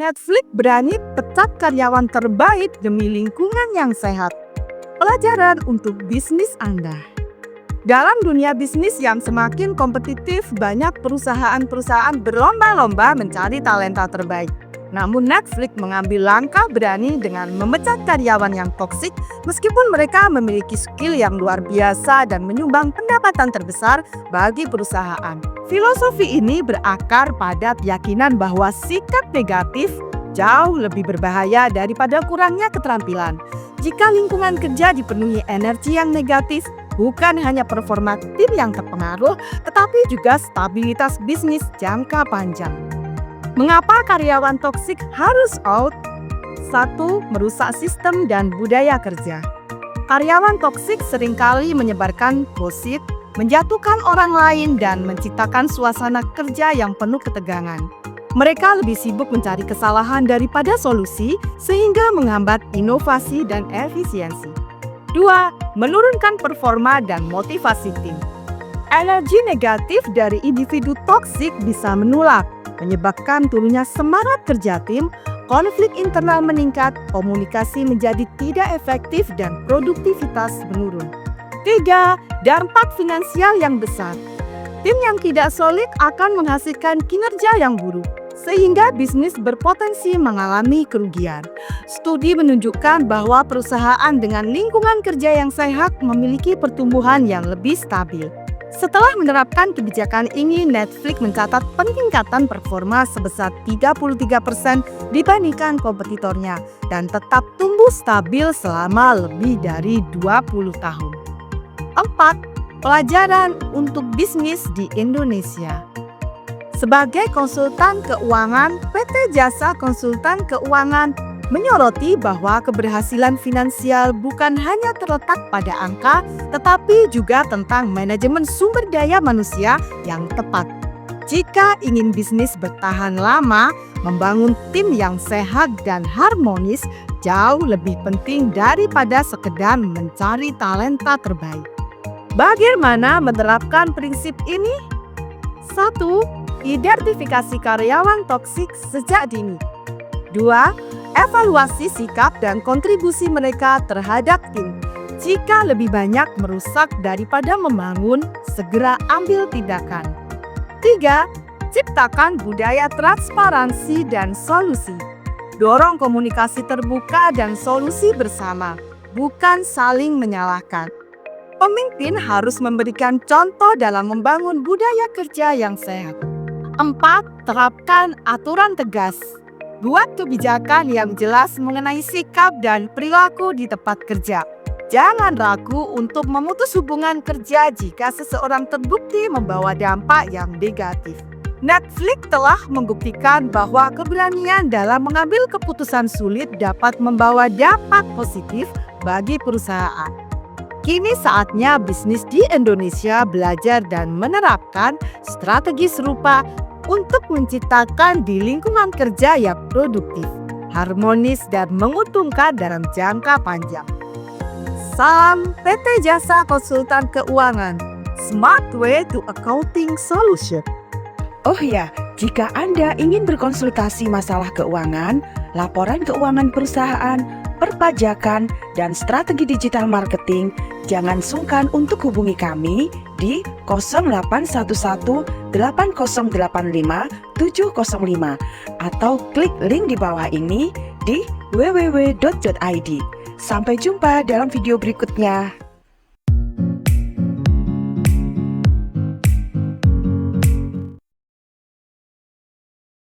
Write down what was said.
Netflix berani pecat karyawan terbaik demi lingkungan yang sehat. Pelajaran untuk bisnis Anda. Dalam dunia bisnis yang semakin kompetitif, banyak perusahaan-perusahaan berlomba-lomba mencari talenta terbaik. Namun Netflix mengambil langkah berani dengan memecat karyawan yang toksik meskipun mereka memiliki skill yang luar biasa dan menyumbang pendapatan terbesar bagi perusahaan. Filosofi ini berakar pada keyakinan bahwa sikap negatif jauh lebih berbahaya daripada kurangnya keterampilan. Jika lingkungan kerja dipenuhi energi yang negatif, bukan hanya performa tim yang terpengaruh, tetapi juga stabilitas bisnis jangka panjang. Mengapa karyawan toksik harus out? 1. Merusak sistem dan budaya kerja. Karyawan toksik seringkali menyebarkan gosip, menjatuhkan orang lain, dan menciptakan suasana kerja yang penuh ketegangan. Mereka lebih sibuk mencari kesalahan daripada solusi, sehingga menghambat inovasi dan efisiensi. 2. Menurunkan performa dan motivasi tim. Energi negatif dari individu toksik bisa menular, menyebabkan turunnya semangat kerja tim, konflik internal meningkat, komunikasi menjadi tidak efektif, dan produktivitas menurun. 3. Dampak finansial yang besar. Tim yang tidak solid akan menghasilkan kinerja yang buruk, sehingga bisnis berpotensi mengalami kerugian. Studi menunjukkan bahwa perusahaan dengan lingkungan kerja yang sehat memiliki pertumbuhan yang lebih stabil. Setelah menerapkan kebijakan ini, Netflix mencatat peningkatan performa sebesar 33% dibandingkan kompetitornya dan tetap tumbuh stabil selama lebih dari 20 tahun. 4. Pelajaran untuk bisnis di Indonesia. Sebagai konsultan keuangan, PT Jasa Konsultan Keuangan menyoroti bahwa keberhasilan finansial bukan hanya terletak pada angka, tetapi juga tentang manajemen sumber daya manusia yang tepat. Jika ingin bisnis bertahan lama, membangun tim yang sehat dan harmonis jauh lebih penting daripada sekedar mencari talenta terbaik. Bagaimana menerapkan prinsip ini? 1. Identifikasi karyawan toksik sejak dini. 2. Evaluasi sikap dan kontribusi mereka terhadap tim. Jika lebih banyak merusak daripada membangun, segera ambil tindakan. 3. Ciptakan budaya transparansi dan solusi. Dorong komunikasi terbuka dan solusi bersama, bukan saling menyalahkan. Pemimpin harus memberikan contoh dalam membangun budaya kerja yang sehat. 4. Terapkan aturan tegas. Buat kebijakan yang jelas mengenai sikap dan perilaku di tempat kerja. Jangan ragu untuk memutus hubungan kerja jika seseorang terbukti membawa dampak yang negatif. Netflix telah membuktikan bahwa keberanian dalam mengambil keputusan sulit dapat membawa dampak positif bagi perusahaan. Kini saatnya bisnis di Indonesia belajar dan menerapkan strategi serupa untuk menciptakan di lingkungan kerja yang produktif, harmonis, dan menguntungkan dalam jangka panjang. Salam PT Jasa Konsultan Keuangan, Smart Way to Accounting Solution. Oh ya, jika Anda ingin berkonsultasi masalah keuangan, laporan keuangan perusahaan, perpajakan, dan strategi digital marketing, jangan sungkan untuk hubungi kami di 0811 8085 705 atau klik link di bawah ini di www.id. Sampai jumpa dalam video berikutnya.